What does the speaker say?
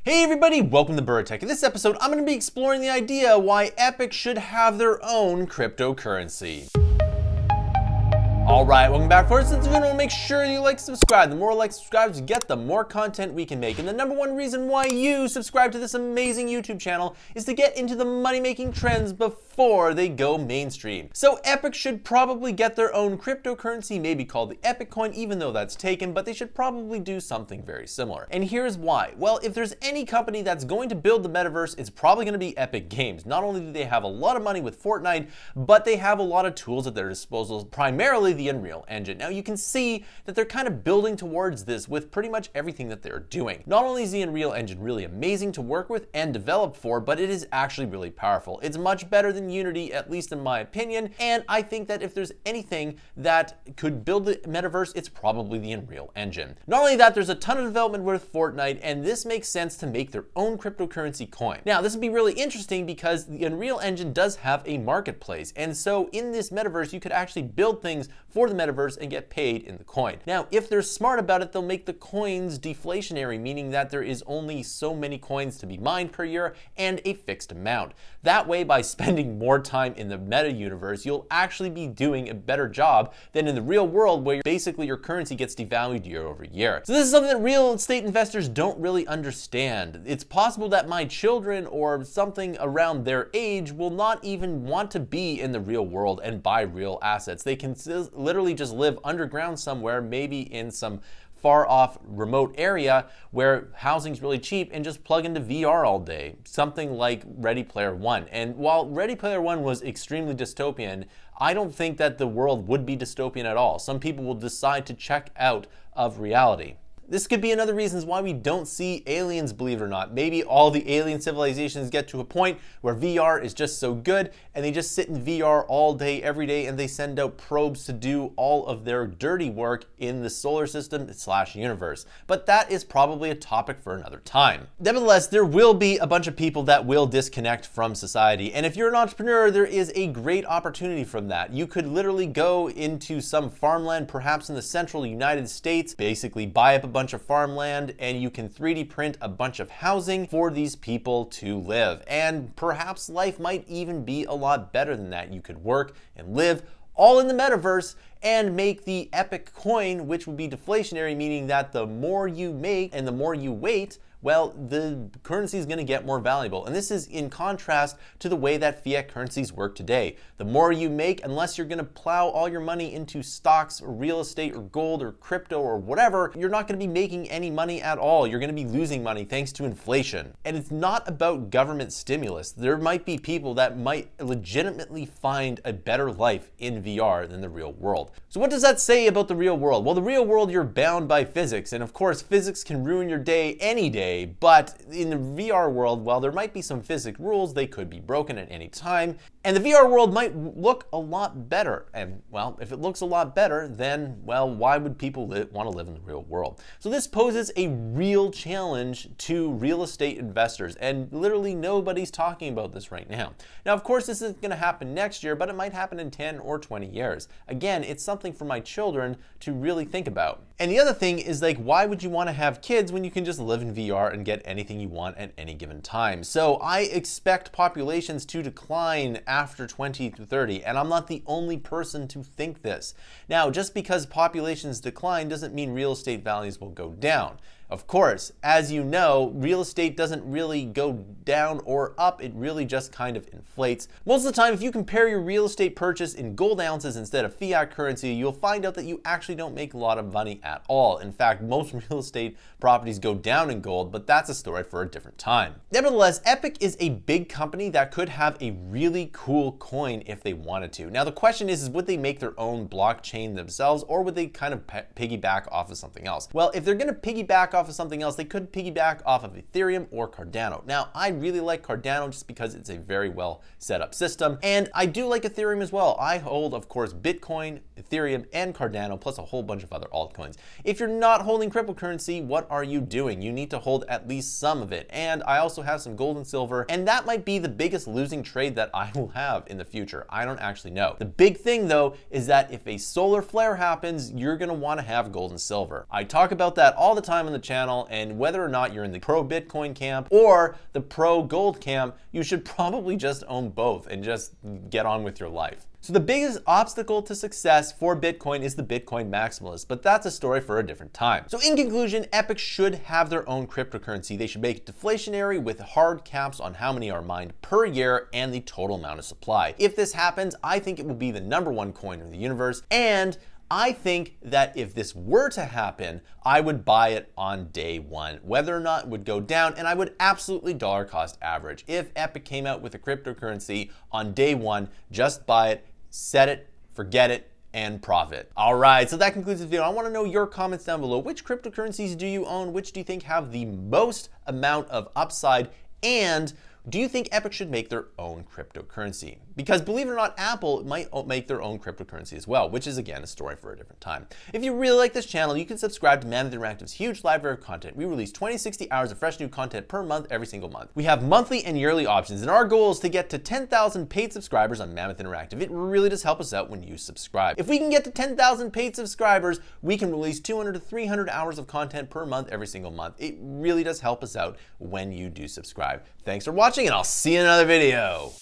Hey everybody, welcome to Bura. In this episode, I'm going to be exploring the idea why Epic should have their own cryptocurrency. Alright, welcome back. First, if you want to make sure you like, subscribe. The more likes, subscribes you get, the more content we can make. And the number one reason why you subscribe to this amazing YouTube channel is to get into the money-making trends before they go mainstream. So Epic should probably get their own cryptocurrency, maybe called the Epic coin, even though that's taken, but they should probably do something very similar. And here's why. Well, if there's any company that's going to build the metaverse, it's probably going to be Epic Games. Not only do they have a lot of money with Fortnite, but they have a lot of tools at their disposal, primarily the Unreal Engine. Now you can see that they're kind of building towards this with pretty much everything that they're doing. Not only is the Unreal Engine really amazing to work with and develop for, but it is actually really powerful. It's much better than Unity, at least in my opinion, and I think that if there's anything that could build the metaverse, it's probably the Unreal Engine. Not only that, there's a ton of development with Fortnite, and this makes sense to make their own cryptocurrency coin. Now this would be really interesting because the Unreal Engine does have a marketplace, and so in this metaverse you could actually build things for the metaverse and get paid in the coin. Now, if they're smart about it, they'll make the coins deflationary, meaning that there is only so many coins to be mined per year and a fixed amount. That way, by spending more time in the meta universe, you'll actually be doing a better job than in the real world where basically your currency gets devalued year over year. So this is something that real estate investors don't really understand. It's possible that my children or something around their age will not even want to be in the real world and buy real assets. They can literally just live underground somewhere, maybe in some far off remote area where housing's really cheap, and just plug into VR all day. Something like Ready Player One. And while Ready Player One was extremely dystopian, I don't think that the world would be dystopian at all. Some people will decide to check out of reality. This could be another reason why we don't see aliens, believe it or not. Maybe all the alien civilizations get to a point where VR is just so good and they just sit in VR all day, every day, and they send out probes to do all of their dirty work in the solar system / universe. But that is probably a topic for another time. Nevertheless, there will be a bunch of people that will disconnect from society. And if you're an entrepreneur, there is a great opportunity from that. You could literally go into some farmland, perhaps in the central United States, basically buy up a bunch of farmland, and you can 3D print a bunch of housing for these people to live. And perhaps life might even be a lot better than that. You could work and live all in the metaverse and make the Epic coin, which would be deflationary, meaning that the more you make and the more you wait, well, the currency is going to get more valuable. And this is in contrast to the way that fiat currencies work today. The more you make, unless you're going to plow all your money into stocks or real estate or gold or crypto or whatever, you're not going to be making any money at all. You're going to be losing money thanks to inflation. And it's not about government stimulus. There might be people that might legitimately find a better life in VR than the real world. So what does that say about the real world? Well, the real world, you're bound by physics. And of course, physics can ruin your day any day. But in the VR world, while there might be some physics rules, they could be broken at any time. And the VR world might look a lot better. And well, if it looks a lot better, then, well, why would people want to live in the real world? So this poses a real challenge to real estate investors. And literally nobody's talking about this right now. Now, of course, this isn't going to happen next year, but it might happen in 10 or 20 years. Again, it's something for my children to really think about. And the other thing is, like, why would you want to have kids when you can just live in VR and get anything you want at any given time? So I expect populations to decline after 2030, and I'm not the only person to think this. Now, just because populations decline doesn't mean real estate values will go down. Of course, as you know, real estate doesn't really go down or up, it really just kind of inflates. Most of the time, if you compare your real estate purchase in gold ounces instead of fiat currency, you'll find out that you actually don't make a lot of money at all. In fact, most real estate properties go down in gold, but that's a story for a different time. Nevertheless, Epic is a big company that could have a really cool coin if they wanted to. Now, the question is would they make their own blockchain themselves, or would they kind of piggyback off of something else? Well, if they're going to piggyback off of something else, they could piggyback off of Ethereum or Cardano. Now, I really like Cardano just because it's a very well set up system, and I do like Ethereum as well. I hold, of course, Bitcoin, Ethereum, and Cardano, plus a whole bunch of other altcoins. If you're not holding cryptocurrency, what are you doing? You need to hold at least some of it. And I also have some gold and silver, and that might be the biggest losing trade that I will have in the future. I don't actually know. The big thing though is that if a solar flare happens, you're gonna want to have gold and silver. I talk about that all the time on the channel, and whether or not you're in the pro Bitcoin camp or the pro gold camp, you should probably just own both and just get on with your life. So the biggest obstacle to success for Bitcoin is the Bitcoin maximalist, but that's a story for a different time. So in conclusion, Epic should have their own cryptocurrency. They should make it deflationary with hard caps on how many are mined per year and the total amount of supply. If this happens, I think it will be the #1 coin in the universe, and I think that if this were to happen, I would buy it on day one, whether or not it would go down, and I would absolutely dollar cost average. If Epic came out with a cryptocurrency on day one, just buy it, set it, forget it, and profit. All right, so that concludes this video. I want to know your comments down below. Which cryptocurrencies do you own? Which do you think have the most amount of upside? And do you think Epic should make their own cryptocurrency? Because believe it or not, Apple might make their own cryptocurrency as well, which is again a story for a different time. If you really like this channel, you can subscribe to Mammoth Interactive's huge library of content. We release 20-60 hours of fresh new content per month every single month. We have monthly and yearly options, and our goal is to get to 10,000 paid subscribers on Mammoth Interactive. It really does help us out when you subscribe. If we can get to 10,000 paid subscribers, we can release 200 to 300 hours of content per month every single month. It really does help us out when you do subscribe. Thanks for watching, and I'll see you in another video.